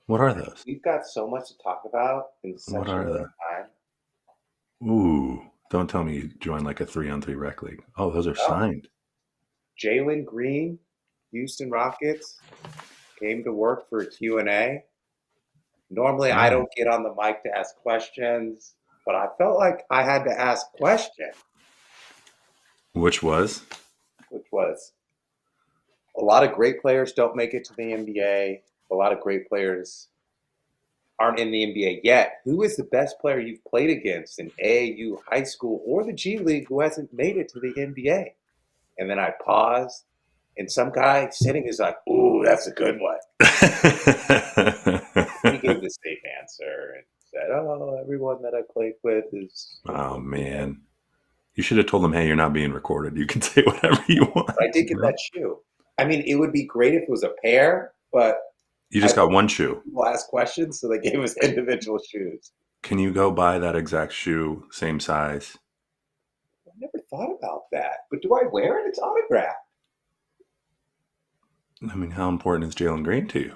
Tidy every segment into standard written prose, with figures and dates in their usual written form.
What are those? We've got so much to talk about in What such a are little the? time. Ooh, don't tell me you joined like a 3-on-3 rec league. Oh, those are Oh, signed. Jalen Green, Houston Rockets, came to work for a Q&A. Normally, I Oh, don't get on the mic to ask questions, but I felt like I had to ask a question, which was? which was a lot of great players don't make it to the NBA. A lot of great players aren't in the NBA yet. Who is the best player you've played against in AAU, high school, or the G League who hasn't made it to the NBA? And then I paused, and some guy sitting is like, "Ooh, that's a good one." And he gave the same answer and said, "Oh, everyone that I played with is in the Oh NBA." man, you should have told them, "Hey, you're not being recorded. You can say whatever you want." But I did You get know, that shoe. I mean, it would be great if it was a pair, but you I just got think one shoe. people ask questions, so they gave us individual shoes. Can you go buy that exact shoe, same size? I never thought about that. But do I wear it? It's autographed. I mean, how important is Jalen Green to you?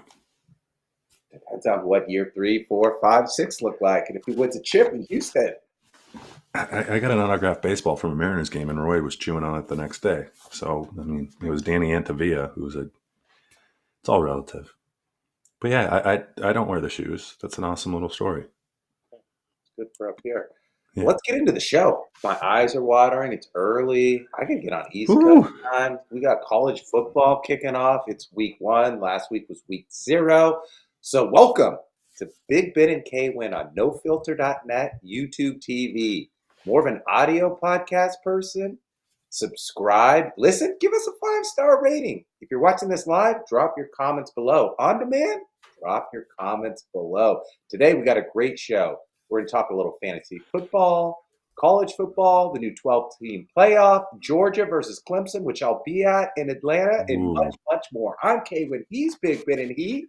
Depends on what year three, four, five, six look like, and if he wins a chip in Houston. I got an autographed baseball from a Mariners game, and Roy was chewing on it the next day. So, I mean, it was Danny Antavilla, who was a. It's all relative. But yeah, I don't wear the shoes. That's an awesome little story. It's good for up here. Yeah. Let's get into the show. My eyes are watering. It's early. I can get on East Coast Woo! time. We got college football kicking off. It's week one. Last week was week zero. So welcome to Big Ben and K Winn on nofilter.net, YouTube TV. More of an audio podcast person? Subscribe, listen, give us a 5-star rating. If you're watching this live, drop your comments below. On demand, drop your comments below. Today we got a great show. We're going to talk a little fantasy football, college football, the new 12-team playoff, Georgia versus Clemson, which I'll be at in Atlanta, and much, Ooh. much more. I'm K Winn. He's Big Ben, and he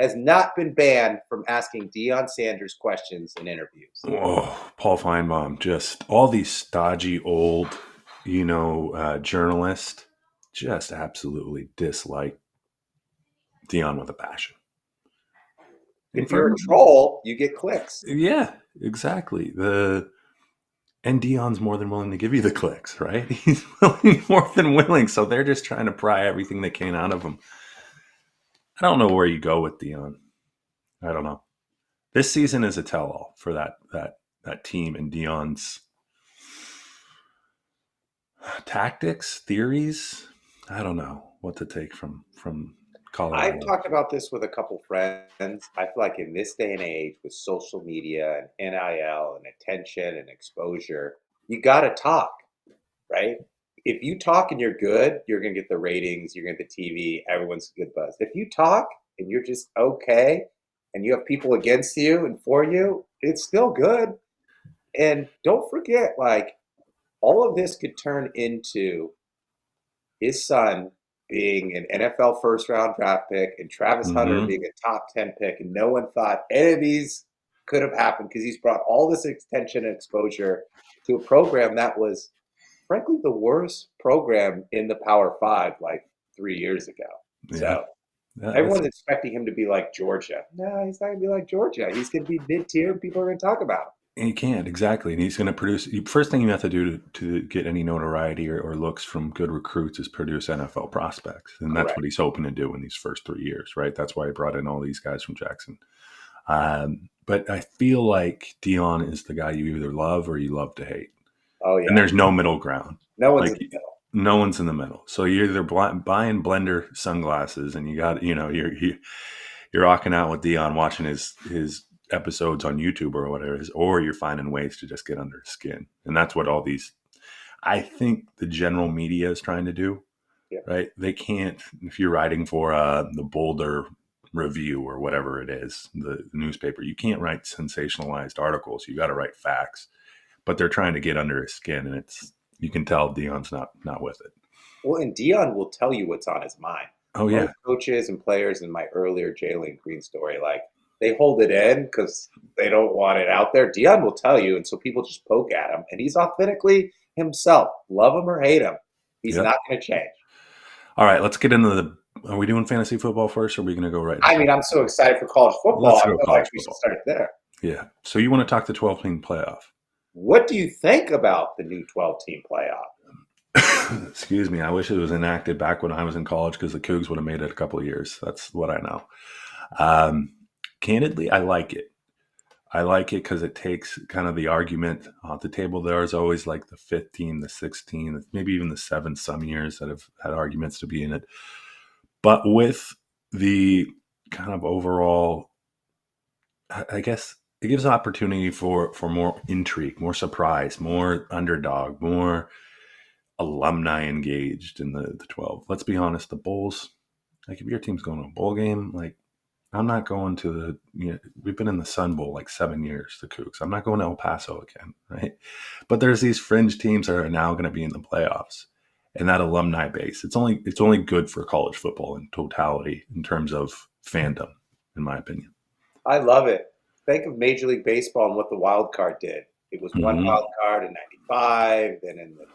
has not been banned from asking Deion Sanders questions in interviews. Oh, Paul Feinbaum, just all these stodgy old, journalists just absolutely dislike Dion with a passion. And If you're a troll, you get clicks. yeah, exactly. And Dion's more than willing to give you the clicks, right? He's more than willing. So they're just trying to pry everything they can out of him. I don't know where you go with Dion. I don't know. This season is a tell-all for that team and Dion's tactics, theories. I don't know what to take from I've Colorado. talked about this with a couple friends. I feel like in this day and age with social media and NIL and attention and exposure, you got to talk, right? If you talk and you're good, you're going to get the ratings, you're going to get the TV, everyone's good buzz. If you talk and you're just okay and you have people against you and for you, it's still good. And don't forget, like, all of this could turn into his son being an NFL first round draft pick and Travis Hunter Mm-hmm. being a top 10 pick. And no one thought any of these could have happened because he's brought all this attention and exposure to a program that was, frankly, the worst program in the Power Five like 3 years ago. Yeah, So that's everyone's expecting him to be like Georgia. No, he's not going to be like Georgia. He's going to be mid tier and people are going to talk about him. he can't exactly, and he's going to produce. First thing you have to do to get any notoriety or looks from good recruits is produce NFL prospects, and that's what Correct. he's hoping to do in these first 3 years, right? That's why he brought in all these guys from Jackson. But I feel like Dion is the guy you either love or you love to hate, Oh, and yeah. there's no middle ground. No one's Like in the middle. no one's in the middle. So you're either buying blender sunglasses, and you got you're rocking out with Dion, watching his episodes on YouTube or whatever it is, or you're finding ways to just get under his skin, and that's what all these. I think the general media is trying to do, Yeah. right? They can't if you're writing for the Boulder Review or whatever it is, the newspaper. You can't write sensationalized articles. You got to write facts, but they're trying to get under his skin, and it's you can tell Dion's not with it. Well, and Dion will tell you what's on his mind. Oh Most yeah, coaches and players in my earlier Jalen Green story, like they hold it in because they don't want it out there. Dion will tell you, and so people just poke at him, and he's authentically himself. Love him or hate him, he's yep. not going to change. All right, let's get into the Are we doing fantasy football first, or are we going to go right into I mean, college I'm so football? excited for college football. Let's I go feel like college we should football. start there. Yeah. So you want to talk the 12-team playoff? What do you think about the new 12-team playoff? Excuse me. I wish it was enacted back when I was in college because the Cougs would have made it a couple of years. That's what I know. Um, Candidly, I like it. I like it because it takes kind of the argument off the table. There's always like the 15, the 16, maybe even the 7 some years that have had arguments to be in it. But with the kind of overall, I guess it gives opportunity for more intrigue, more surprise, more underdog, more alumni engaged in the 12. Let's be honest, the Bulls, like if your team's going to a bowl game, like I'm not going to we've been in the Sun Bowl like 7 years, the Cougs. I'm not going to El Paso again, right? But there's these fringe teams that are now going to be in the playoffs. And that alumni base, it's only good for college football in totality in terms of fandom, in my opinion. I love it. Think of Major League Baseball and what the wild card did. It was one Mm-hmm. wild card in '95, then in the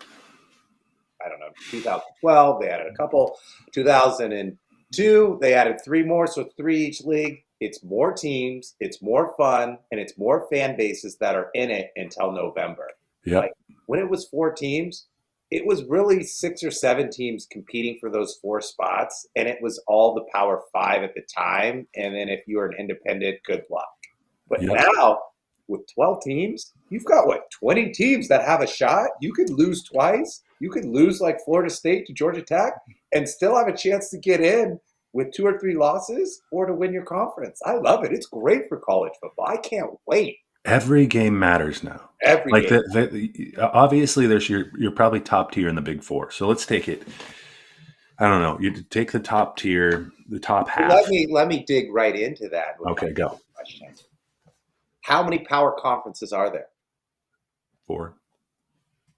I don't know 2012 they added a couple. 2002 they added three more, so three each league. It's more teams, it's more fun, and it's more fan bases that are in it until November. Like Yep. when it was four teams, it was really six or seven teams competing for those four spots, and it was all the Power Five at the time. And then if you were an independent, good luck. But Yep. now with 12 teams, you've got what, 20 teams that have a shot? You could lose twice. You could lose like Florida State to Georgia Tech and still have a chance to get in with two or three losses or to win your conference. I love it. It's great for college football. I can't wait. Every game matters now. Every Like game. obviously there's you're probably top tier in the Big Four. So let's take it. I don't know. You take the top tier, the top Well, half. let me dig right into that with my Okay, go. question. How many power conferences are there? 4.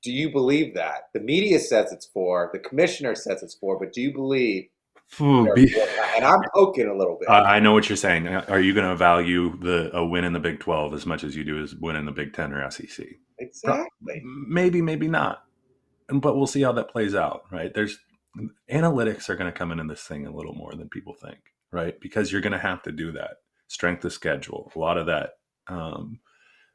Do you believe that? The media says it's four, the commissioner says it's four, but do you believe Phew, there are four? And I'm poking a little bit. I know what you're saying. Are you going to value a win in the Big 12 as much as you do as win in the Big 10 or SEC? Exactly. Maybe, maybe not. But we'll see how that plays out, right? There's analytics are going to come in this thing a little more than people think, right? Because you're going to have to do that strength of schedule, a lot of that,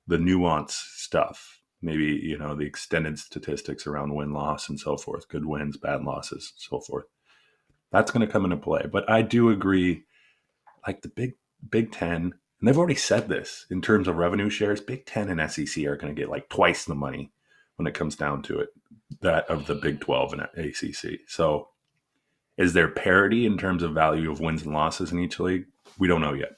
the nuance stuff, maybe the extended statistics around win loss and so forth, good wins, bad losses, so forth. That's going to come into play. But I do agree, like the Big Ten, and they've already said this in terms of revenue shares. Big Ten and SEC are going to get like twice the money when it comes down to it, that of the Big 12 and ACC. So, is there parity in terms of value of wins and losses in each league? We don't know yet.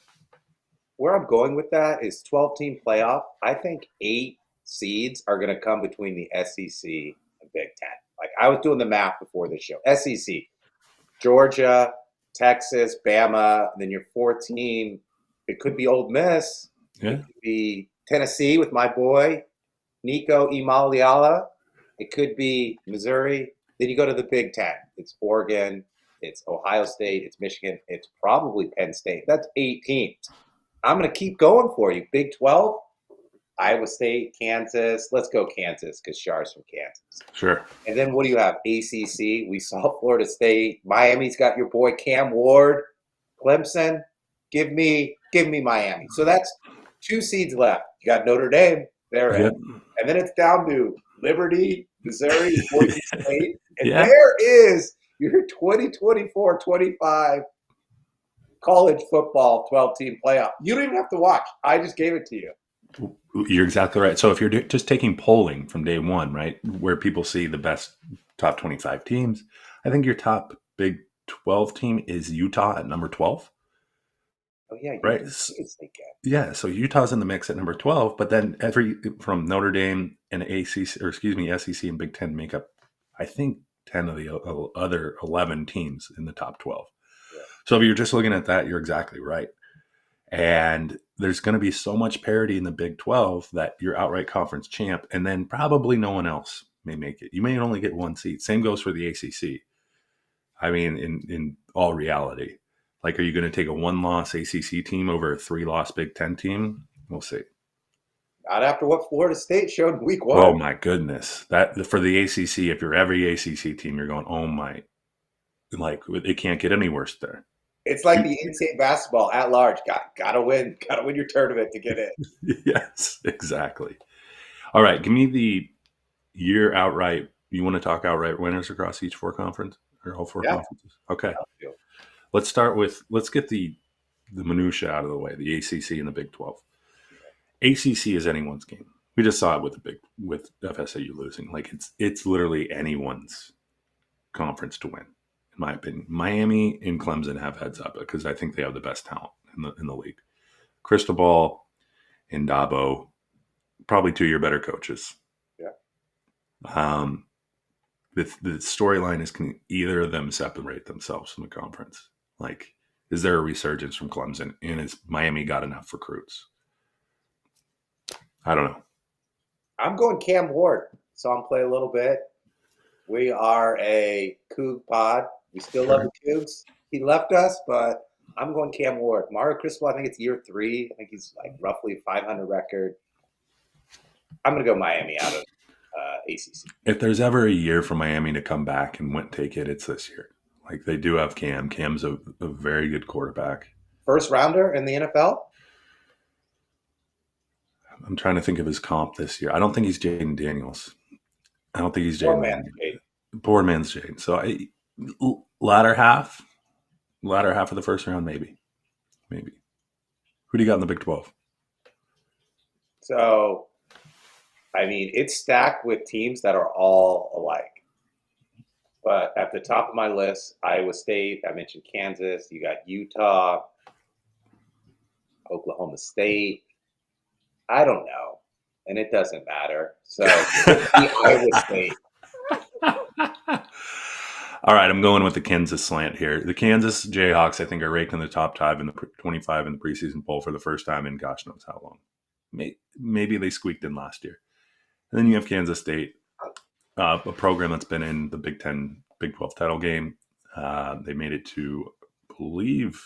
Where I'm going with that is 12-team playoff. I think 8 seeds are going to come between the SEC and Big Ten. Like I was doing the math before this show. SEC, Georgia, Texas, Bama, and then your 14. It could be Old Miss. It Yeah. could be Tennessee with my boy Nico Imaliala. It could be Missouri. Then you go to the Big Ten. It's Oregon. It's Ohio State. It's Michigan. It's probably Penn State. That's 8 teams. I'm going to keep going for you. Big 12, Iowa State, Kansas. Let's go Kansas because Shar's from Kansas. Sure. And then what do you have? ACC. We saw Florida State. Miami's got your boy Cam Ward. Clemson. Give me Miami. So that's 2 seeds left. You got Notre Dame. They're in. Yep. And then it's down to Liberty, Missouri, Boise State. And Yeah. there is your 2024-25 college football 12-team playoff. You don't even have to watch. I just gave it to you. You're exactly right. So if you're just taking polling from day one, right, where people see the best top 25 teams, I think your top Big 12 team is Utah at number 12, Oh yeah, right? Vegas they get. Yeah, so Utah's in the mix at number 12, but then every from Notre Dame and ACC, or excuse me, SEC and Big 10 make up, I think, 10 of the other 11 teams in the top 12. Yeah. So if you're just looking at that, you're exactly right. And there's going to be so much parity in the Big 12 that you're outright conference champ, and then probably no one else may make it. You may only get one seat. Same goes for the ACC. I mean, in all reality, like, are you going to take a one-loss ACC team over a 3-loss Big 10 team? We'll see. Not after what Florida State showed in week 1. Oh my goodness! That for the ACC, if you're every ACC team, you're going, oh my. Like it can't get any worse there. It's like the NCAA basketball at large. Gotta win your tournament to get in. Yes, exactly. All right, give me the year outright. You want to talk outright winners across each four conference or all four Yeah. conferences? Okay, let's start with let's get the minutia out of the way. The ACC and the Big 12. ACC is anyone's game. We just saw it with the big with FSAU losing. Like it's literally anyone's conference to win, in my opinion. Miami and Clemson have heads up because I think they have the best talent in the league. Cristobal and Dabo, probably 2 year better coaches. Yeah. Um, the storyline is, can either of them separate themselves from the conference? Like, is there a resurgence from Clemson? And has Miami got enough recruits? I don't know. I'm going Cam Ward. Saw him play a little bit. We are a Coug pod. We still love Sure. the Cougs. He left us, but I'm going Cam Ward. Mario Cristobal, I think it's year 3. I think he's like roughly 500 record. I'm going to go Miami out of ACC. If there's ever a year for Miami to come back and take it, it's this year. Like they do have Cam. Cam's a very good quarterback. First rounder in the NFL? I'm trying to think of his comp this year. I don't think he's Jaden Daniels. I don't think he's Poor Jaden man. Daniels. Poor man's Jaden. So latter half of the first round, maybe. Who do you got in the Big 12? So, I mean, it's stacked with teams that are all alike. But at the top of my list, Iowa State. I mentioned Kansas. You got Utah, Oklahoma State. I don't know, and it doesn't matter. So Iowa State. All right, I'm going with the Kansas slant here. The Kansas Jayhawks, I think, are ranked in the top 25 in the preseason poll for the first time in gosh knows how long. Maybe they squeaked in last year. And then you have Kansas State, a program that's been in the Big 10, Big 12 title game. They made it to, I believe,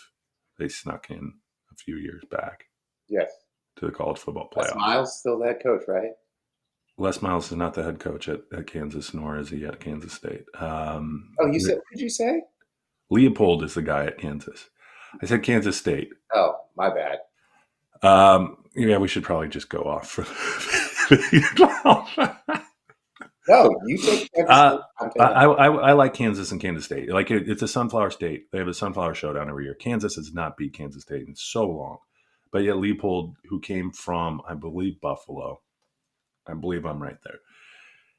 they snuck in a few years back. Yes. To the college football playoff. Les Miles still the head coach, right? Les Miles is not the head coach at Kansas, nor is he at Kansas State. You said? What did you say? Leopold is the guy at Kansas. I said Kansas State. Oh, my bad. Yeah, we should probably just go off. For No, you take Kansas State. I like Kansas and Kansas State. Like it's a sunflower state. They have a sunflower showdown every year. Kansas has not beat Kansas State in so long. But yet Leopold, who came from, I believe, Buffalo, I believe I'm right there,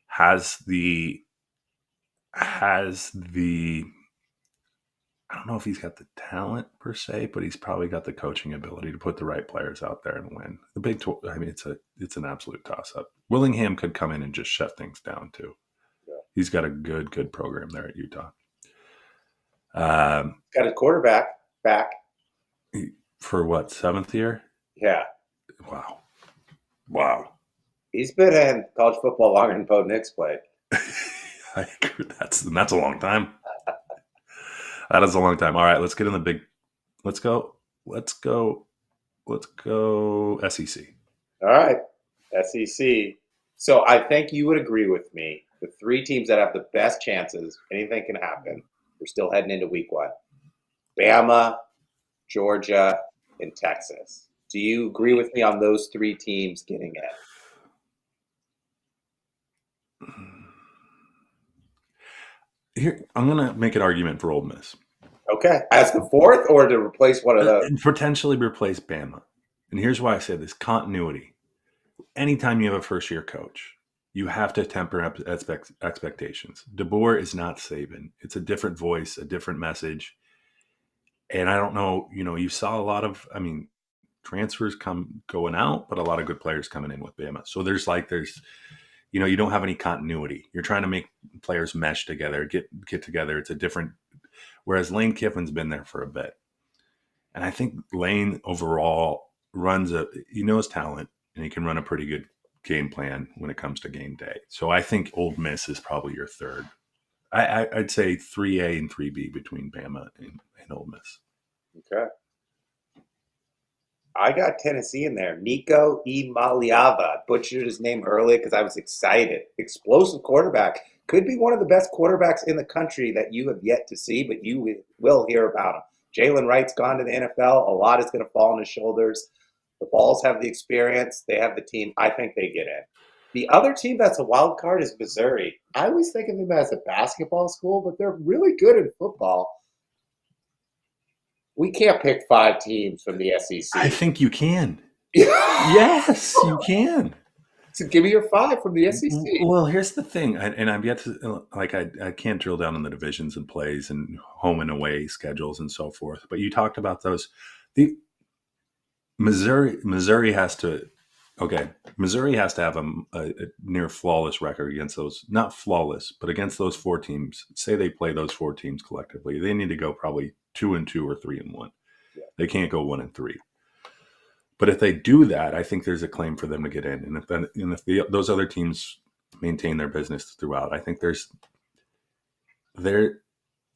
has the I don't know if he's got the talent per se, but he's probably got the coaching ability to put the right players out there and win. The Big 12, I mean, it's an absolute toss-up. Willingham could come in and just shut things down too. Yeah. He's got a good program there at Utah. Got a quarterback back. For what, 7th year? Yeah. Wow. He's been in college football longer than Bo Nix played. I agree. That's a long time. That is a long time. All right, let's get in the big. Let's go SEC. All right, SEC. So I think you would agree with me. The 3 teams that have the best chances, anything can happen. We're still heading into week 1. Bama, Georgia, and Texas. Do you agree with me on those 3 teams getting in? Here, I'm going to make an argument for Ole Miss. Okay. As the 4th or to replace one of those? Potentially replace Bama. And here's why I say this. Continuity. Anytime you have a first-year coach, you have to temper expectations. DeBoer is not Saban. It's a different voice, a different message. And I don't know, you saw a lot of, transfers going out, but a lot of good players coming in with Bama. So there's you don't have any continuity. You're trying to make players mesh together, get together. It's a different, whereas Lane Kiffin's been there for a bit. And I think Lane overall he knows talent and he can run a pretty good game plan when it comes to game day. So I think Ole Miss is probably your 3rd. I'd say 3A and 3B between Bama and Ole Miss. Okay. I got Tennessee in there. Nico Imaliava. Butchered his name early because I was excited. Explosive quarterback. Could be one of the best quarterbacks in the country that you have yet to see, but you will hear about him. Jalen Wright's gone to the NFL. A lot is going to fall on his shoulders. The Balls have the experience. They have the team. I think they get in. The other team that's a wild card is Missouri. I always think of them as a basketball school, but they're really good in football. We can't pick 5 teams from the I SEC. think you can. Yes, you can. So give me your 5 from the SEC. Well, here's the thing, and I've yet to like I can't drill down on the divisions and plays and home and away schedules and so forth. But you talked about those. The Missouri has to. Okay, Missouri has to have a near flawless record against those, not flawless, but against those 4 teams. Say they play those 4 teams collectively, they need to go probably 2-2 or 3-1. Yeah. They can't go 1-3. But if they do that, I think there's a claim for them to get in. And if those other teams maintain their business throughout, I think they're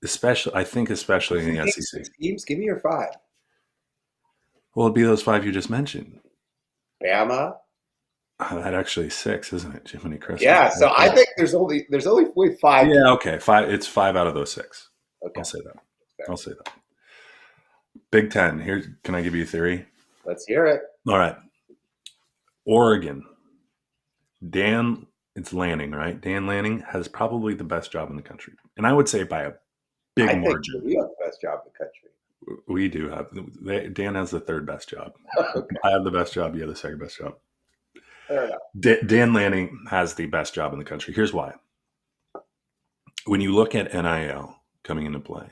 especially. I think especially in the SEC. Teams, give me your 5. Well, it'd be those 5 you just mentioned. Bama. That actually is 6, isn't it? Jiminy Christmas. Yeah, so I think there's only 5. Yeah, okay. 5. It's 5 out of those 6. Okay. I'll say that. I'll say that. Big Ten. Here, can I give you a theory? Let's hear it. All right. Oregon. It's Lanning, right? Dan Lanning has probably the best job in the country. And I would say by a big margin. Think we have the best job in the country. We do have. Dan has the 3rd best job. Okay. I have the best job. You have the 2nd best job. Fair enough. Dan Lanning has the best job in the country. Here's why. When you look at NIL coming into play,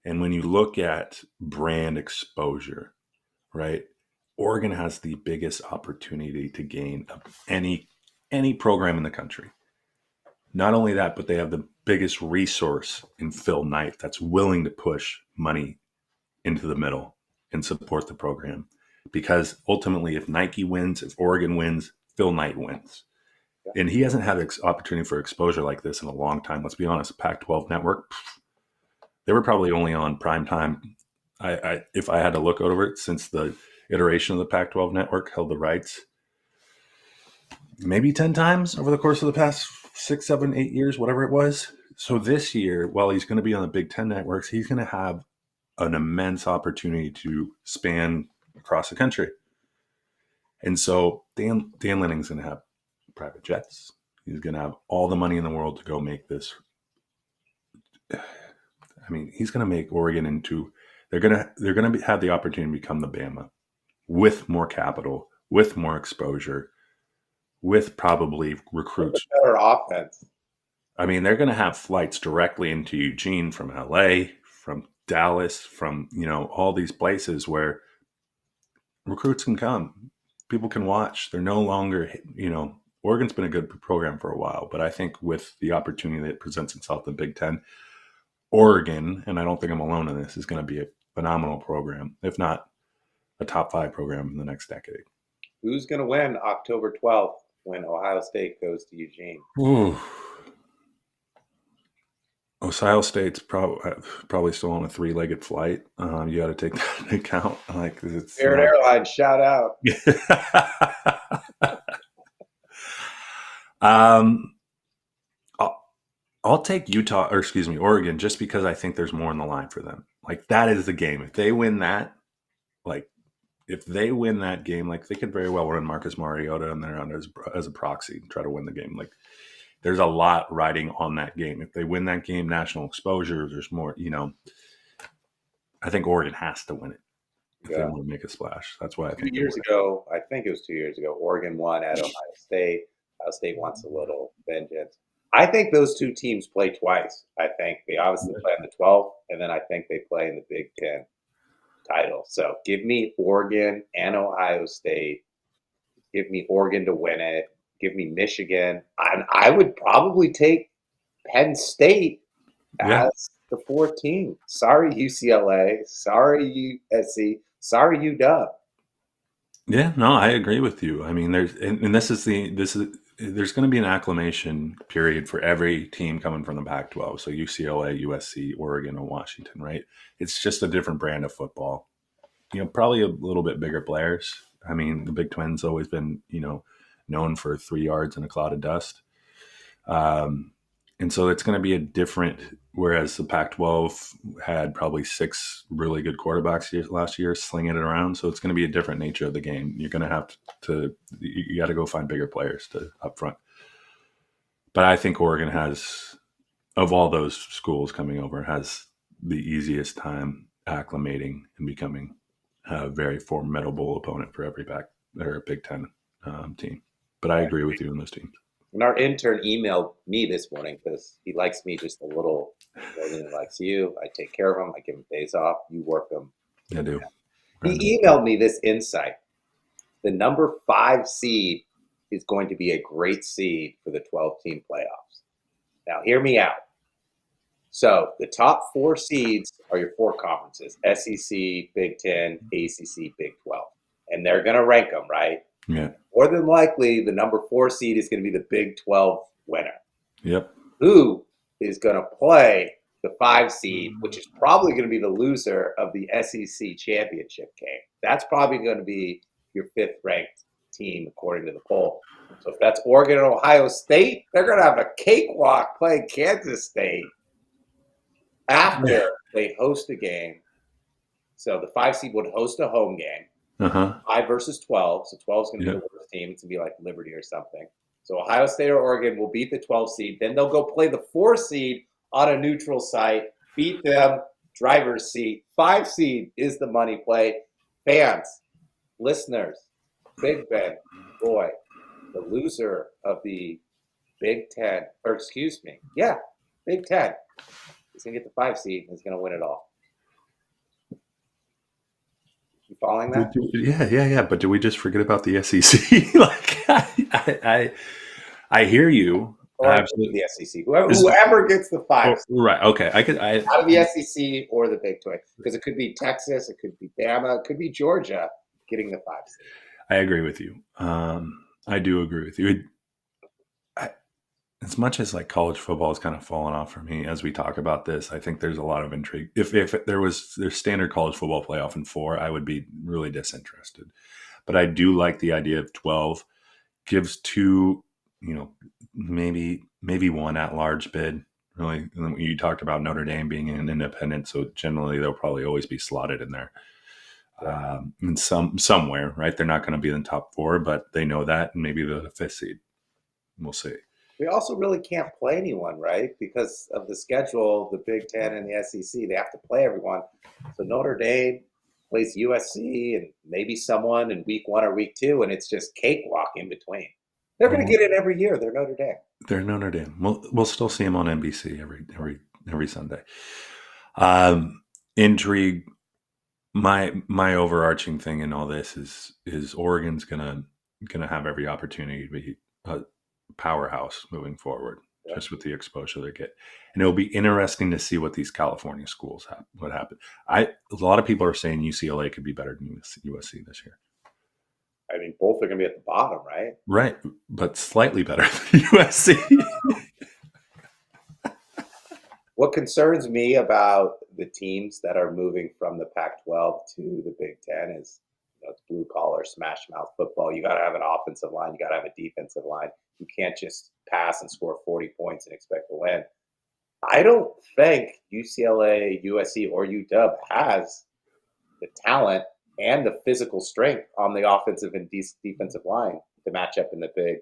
and when you look at brand exposure, right? Oregon has the biggest opportunity to gain any program in the country. Not only that, but they have the biggest resource in Phil Knight that's willing to push money into the middle and support the program. Because ultimately, if Nike wins, if Oregon wins, Phil Knight wins. Yeah. And he hasn't had opportunity for exposure like this in a long time. Let's be honest, Pac-12 network, they were probably only on prime time. If I had to look over it, since the iteration of the Pac-12 network held the rights, maybe 10 times over the course of the past 6, 7, 8 years, whatever it was. So this year, while he's going to be on the Big Ten networks, he's going to have an immense opportunity to span across the country. And so Dan Lanning's going to have private jets. He's going to have all the money in the world to go make this. I mean, he's going to make Oregon into. They're going to have the opportunity to become the Bama, with more capital, with more exposure, with probably recruits. Better offense. I mean, they're going to have flights directly into Eugene from LA, from Dallas, from all these places where recruits can come. People can watch. They're no longer, Oregon's been a good program for a while, but I think with the opportunity that presents itself in the Big Ten, Oregon, and I don't think I'm alone in this, is going to be a phenomenal program, if not a top 5 program in the next decade. Who's going to win October 12th when Ohio State goes to Eugene? Ooh. Ohio State's probably still on a 3-legged flight. You got to take that into account. Like, it's Spirit Airlines, shout out. I'll take Oregon, just because I think there's more on the line for them. Like, that is the game. If they win that, game, like, they could very well run Marcus Mariota in there as a proxy and try to win the game. Like, there's a lot riding on that game. If they win that game, national exposure, there's more, I think Oregon has to win it if they want to make a splash. That's why I think 2 years ago, I think it was 2 years ago, Oregon won at Ohio State. Ohio State wants a little vengeance. I think those 2 teams play twice. I think they obviously play in the 12th, and then I think they play in the Big Ten title. So give me Oregon and Ohio State. Give me Oregon to win it. Give me Michigan. I would probably take Penn State as the 4th team. Sorry, UCLA. Sorry, USC. Sorry, UW. Yeah, no, I agree with you. I mean, there's going to be an acclimation period for every team coming from the Pac-12. So UCLA, USC, Oregon, and Washington, right? It's just a different brand of football. Probably a little bit bigger players. I mean, the Big Ten's always been, known for 3 yards in a cloud of dust. And so it's going to be a different, whereas the Pac 12 had probably 6 really good quarterbacks last year slinging it around. So it's going to be a different nature of the game. You're going to have you got to go find bigger players to up front. But I think Oregon has, of all those schools coming over, has the easiest time acclimating and becoming a very formidable opponent for every Big Ten team. But I agree with you on those teams. And our intern emailed me this morning because he likes me just a little more than he likes you. I take care of him. I give him days off. You work them. I do. He emailed me this insight. The number 5 seed is going to be a great seed for the 12-team playoffs. Now, hear me out. So the top 4 seeds are your 4 conferences: SEC, Big Ten, ACC, Big 12. And they're going to rank them, right? Yeah. More than likely, the number 4 seed is going to be the Big 12 winner. Yep. Who is going to play the 5 seed, which is probably going to be the loser of the SEC championship game? That's probably going to be your 5th ranked team, according to the poll. So if that's Oregon and Ohio State, they're going to have a cakewalk playing Kansas State after they host a game. So the 5 seed would host a home game. 5 versus 12. So 12 is going to be the worst team. It's going to be like Liberty or something. So Ohio State or Oregon will beat the 12 seed. Then they'll go play the 4 seed on a neutral site, beat them, driver's seat. 5 seed is the money play. Fans, listeners, Big Ben, boy, the loser of the Big Ten, or excuse me, Big Ten, is going to get the 5 seed and is going to win it all. You following that? Yeah. But do we just forget about the SEC? Like, I hear you. Or Absolutely. The SEC. Whoever gets the 5 seed. Right. Okay. Out of the SEC or the Big 12. Because it could be Texas, it could be Bama, it could be Georgia getting the 5 seed. I agree with you. I do agree with you. As much as like college football has kind of fallen off for me as we talk about this, I think there's a lot of intrigue. If there's standard college football playoff in 4, I would be really disinterested. But I do like the idea of 12 gives 2, maybe 1 at-large bid. Really, you talked about Notre Dame being an independent, so generally they'll probably always be slotted in there, in somewhere, right? They're not going to be in the top 4, but they know that, and maybe the 5th seed. We'll see. We also really can't play anyone, right? Because of the schedule, the Big Ten and the SEC, they have to play everyone. So Notre Dame plays USC and maybe someone in week 1 or week 2, and it's just cakewalk in between. They're going to get it every year. They're Notre Dame. They're Notre Dame. We'll still see them on NBC every Sunday. Intrigue. My overarching thing in all this is Oregon's gonna have every opportunity to be a powerhouse moving forward, just with the exposure they get, and it'll be interesting to see what these California schools what happen. A lot of people are saying UCLA could be better than USC this year. I mean, both are going to be at the bottom, right? Right, but slightly better than USC. What concerns me about the teams that are moving from the Pac-12 to the Big Ten is, it's blue collar, smash mouth football. You got to have an offensive line. You got to have a defensive line. You can't just pass and score 40 points and expect to win. I don't think UCLA, USC, or UW has the talent and the physical strength on the offensive and defensive line to match up in the Big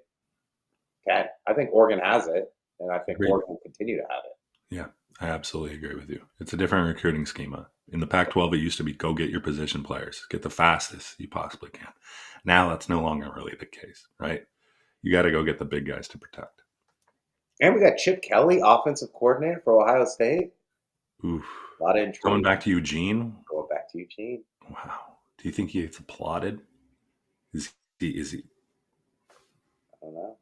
Ten. I think Oregon has it, and I think Oregon will continue to have it. Yeah, I absolutely agree with you. It's a different recruiting schema. In the Pac-12, it used to be go get your position players, get the fastest you possibly can. Now that's no longer really the case, right? You got to go get the big guys to protect. And we got Chip Kelly, offensive coordinator for Ohio State. Oof. A lot of intrigue. Going back to Eugene? Going back to Eugene. Wow. Do you think he gets applauded? Is he? I don't know.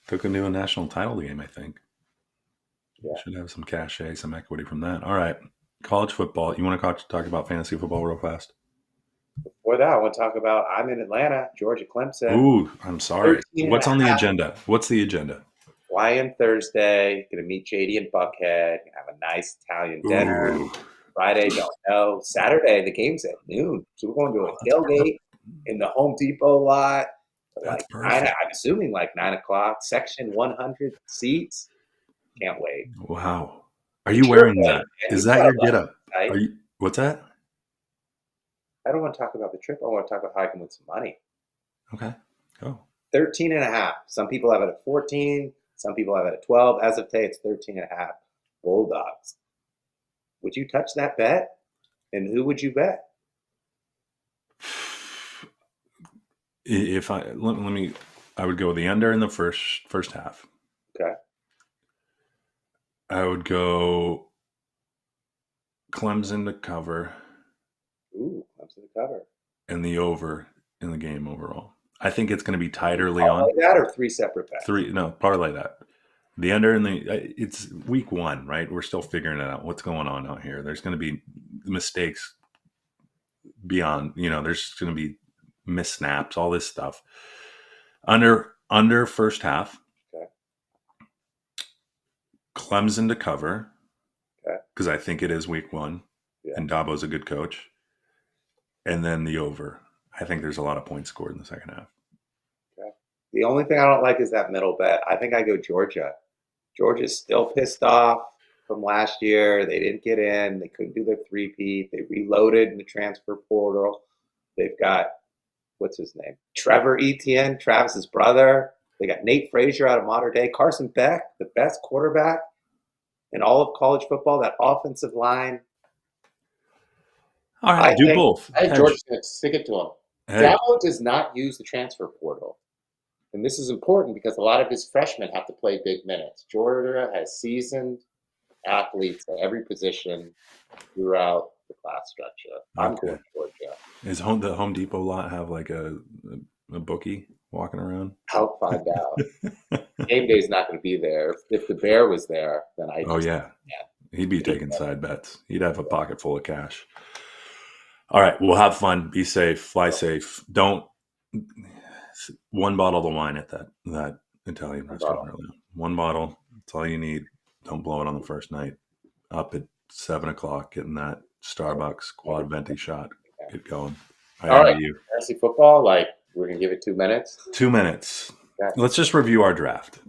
Took him to a national title game, I think. Yeah. Should have some cachet, some equity from that. All right. College football. You want to talk about fantasy football real fast? Before that, I want to talk about I'm in Atlanta, Georgia, Clemson. Ooh, I'm sorry. What's on the agenda? What's the agenda? Flying Thursday, going to meet JD and Buckhead, have a nice Italian dinner. Ooh. Friday, don't know. Saturday, the game's at noon. So we're going to a tailgate in the Home Depot lot. Like That's nine, perfect. I'm assuming like 9 o'clock, section 100 seats. Can't wait. Wow. Are The you trip wearing money, that? man. Is You that know your I get love up? it, Are right? you what's that? I don't want to talk about the trip. I want to talk about how I can win some money. Okay. Go. 13 and a half. Some people have it at 14. Some people have it at 12. As of today, it's 13 and a half. Bulldogs. Would you touch that bet? And who would you bet? If let me I would go the under in the first half. Okay. I would go Clemson to cover Ooh, I'm to the cover. and the over in the game overall. I think it's going to be tight You early on. parlay that or three separate bets? Parlay that. The under and it's week one, right? We're still figuring it out. What's going on out here? There's going to be mistakes beyond, there's going to be missed snaps, all this stuff. Under first half, Okay. Clemson to cover Okay. because I think it is week one, Yeah. and Dabo's a good coach, and then the over. I think there's a lot of points scored in the second half. Okay. The only thing I don't like is that middle bet. I think I go Georgia. Georgia's still pissed off from last year. They didn't get in. They couldn't do their three-peat. They reloaded in the transfer portal. They've got, what's his name? Trevor Etienne, Travis's brother. They got Nate Frazier out of Modern Day. Carson Beck, the best quarterback in all of college football. That offensive line. All right, I do think both. I think Hedge. Georgia's going to stick it to him. Hedge. Dabo does not use the transfer portal. And this is important because a lot of his freshmen have to play big minutes. Georgia has seasoned athletes at every position throughout the class structure. I'm Okay. going Georgia. Is the Home Depot lot have like a bookie walking around? I'll find out. Game day is not going to be there. If the bear was there, then I Oh just yeah, can't. he'd be taking side bets. He'd have a pocket full of cash. All right, we'll have fun. Be safe. Fly safe. Don't one bottle of wine at that Italian restaurant earlier. One bottle. That's all you need. Don't blow it on the first night. Up at 7 o'clock, getting that Starbucks quad venti shot. Get going. I All right, envy you. fantasy football. Like we're gonna give it 2 minutes. 2 minutes. Okay. Let's just review our draft.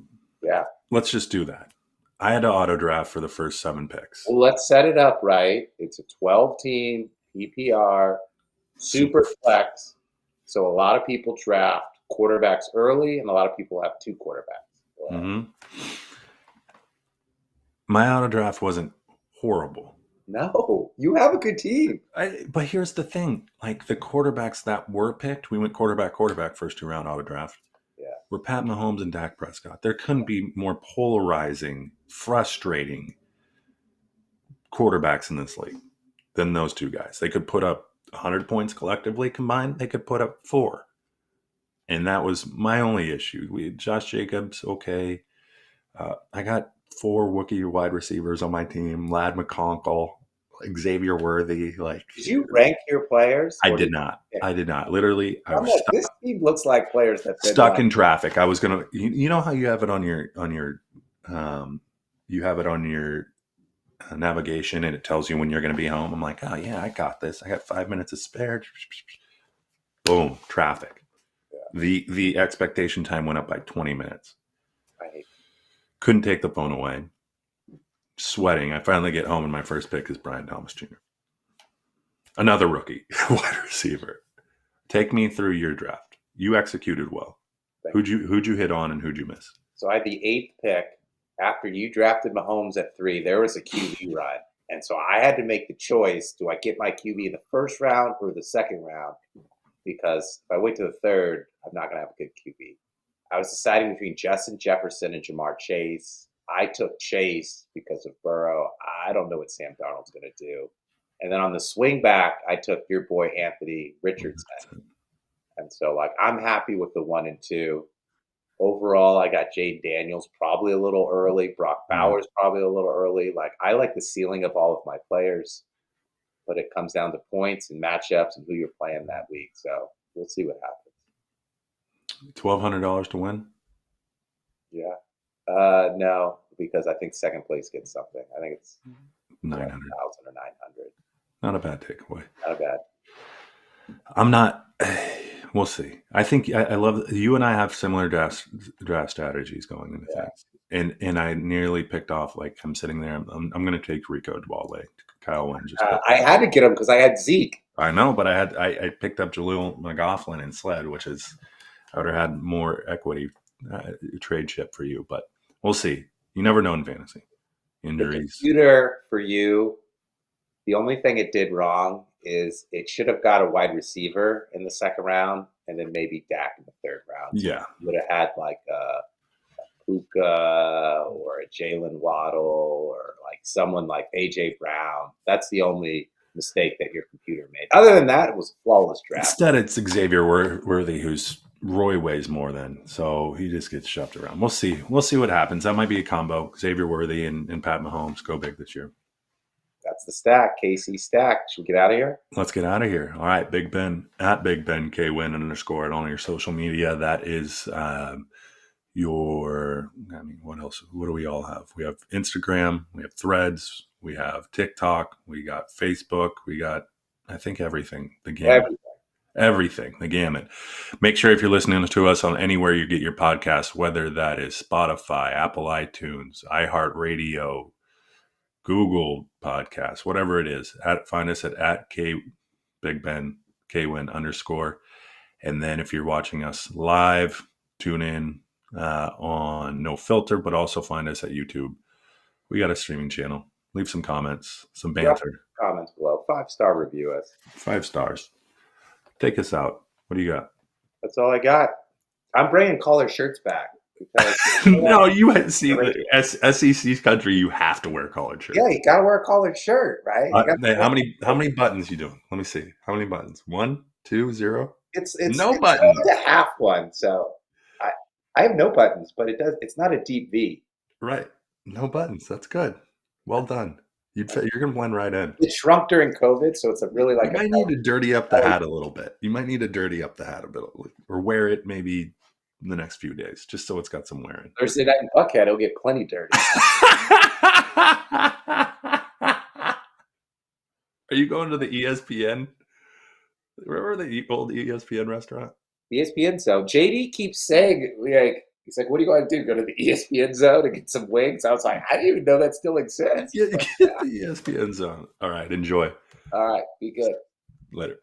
Yeah. Let's just do that. I had to auto draft for the first 7 picks. Well, let's set it up right. It's a 12-team PPR, super flex. So a lot of people draft quarterbacks early, and a lot of people have two quarterbacks. Mm-hmm. My auto draft wasn't horrible. No, you have a good team. But here's the thing: like the quarterbacks that were picked, we went quarterback first 2 round auto draft. Yeah. Were Pat Mahomes and Dak Prescott. There couldn't be more polarizing, frustrating quarterbacks in this league than those two guys. They could put up 100 points collectively combined. They could put up 4. And that was my only issue. Josh Jacobs, okay. I got 4 Wookiee wide receivers on my team. Lad McConkle, Xavier Worthy. Like Did you rank your players? I Or did did not. you pick? I did not. Literally, I I'm was like, this team looks like players that been stuck like, in traffic. I was gonna. You know how you have it on your um, you have it on your navigation and it tells you when you're going to be home. I'm like, oh yeah, I got this. I got 5 minutes to spare. Boom, traffic. yeah, The expectation time went up by 20 minutes. I hate Couldn't take the phone away. Sweating. I finally get home and my first pick is Brian Thomas Jr. Another rookie wide receiver. Take me through your draft. You executed well. Who'd you hit on and who'd you miss? So I had the 8th pick. After you drafted Mahomes at 3, there was a QB run. And so I had to make the choice, do I get my QB in the first round or the second round? Because if I wait to the third, I'm not going to have a good QB. I was deciding between Justin Jefferson and Jamar Chase. I took Chase because of Burrow. I don't know what Sam Darnold's going to do. And then on the swing back, I took your boy Anthony Richardson. And so, like, I'm happy with the 1 and 2. Overall, I got Jade Daniels probably a little early. Brock Bowers probably a little early. Like, I like the ceiling of all of my players, but it comes down to points and matchups and who you're playing that week. So we'll see what happens. $1,200 to win. Yeah. No, because I think second place gets something. I think it's 900. 1,000 or 900. Not a bad takeaway. Not bad. I'm not. We'll see. I think I love you and I have similar draft strategies going into Yeah. things. And I nearly picked off, like, I'm sitting there. I'm going to take Rico Dwale. Kyle Winn just picked I him. had to get him because I had Zeke. I know, but I picked up Jaleel McLaughlin in sled, which is I would have had more equity trade chip for you. But we'll see. You never know in fantasy. The Injuries. computer for you, the only thing it did wrong is it should have got a wide receiver in the second round and then maybe Dak in the third round. So Yeah. you would have had like a Puka or a Jalen Waddle or like someone like AJ Brown. That's the only mistake that your computer made. Other than that, it was a flawless draft. Instead, it's Xavier Worthy, who's Roy weighs more than, so he just gets shoved around. We'll see. We'll see what happens. That might be a combo. Xavier Worthy and Pat Mahomes go big this year. That's the stack, KC stack. Should we get out of here? Let's get out of here. All right, Big Ben at Big Ben K Winn _ on all your social media. That is your. I mean, what else? What do we all have? We have Instagram. We have Threads. We have TikTok. We got Facebook. We got, I think, everything. The gamut. Everything. The gamut. Make sure if you're listening to us on anywhere you get your podcast, whether that is Spotify, Apple iTunes, iHeartRadio, Google Podcasts, whatever it is, find us at K Big Ben K Winn _ And then if you're watching us live, tune in on No Filter, but also find us at YouTube. We got a streaming channel. Leave some comments, some banter. Comments below. 5-star review us. 5 stars. Take us out. What do you got? That's all I got. I'm bringing collar shirts back because No, you see the SEC's country. You have to wear a collared shirt. yeah, you gotta wear a collared shirt, right? How many buttons you doing? Let me see. How many buttons? 1, 2, 0. It's no buttons. To half one, so I have no buttons, but it's not a deep V. Right, no buttons. That's good. Well done. You're gonna blend right in. It shrunk during COVID, so it's a really like. You might need to dirty up the hat a little bit. You might need to dirty up the hat a bit, or wear it maybe in the next few days, just so it's got some wearing. Thursday night in Buckhead, it'll get plenty dirty. Are you going to the ESPN? Remember the old ESPN restaurant? ESPN zone. JD keeps saying, he's like, what do you want to do? Go to the ESPN zone and get some wings? I was like, I didn't even know that still exists. Get the ESPN zone. All right, enjoy. All right, be good. Later.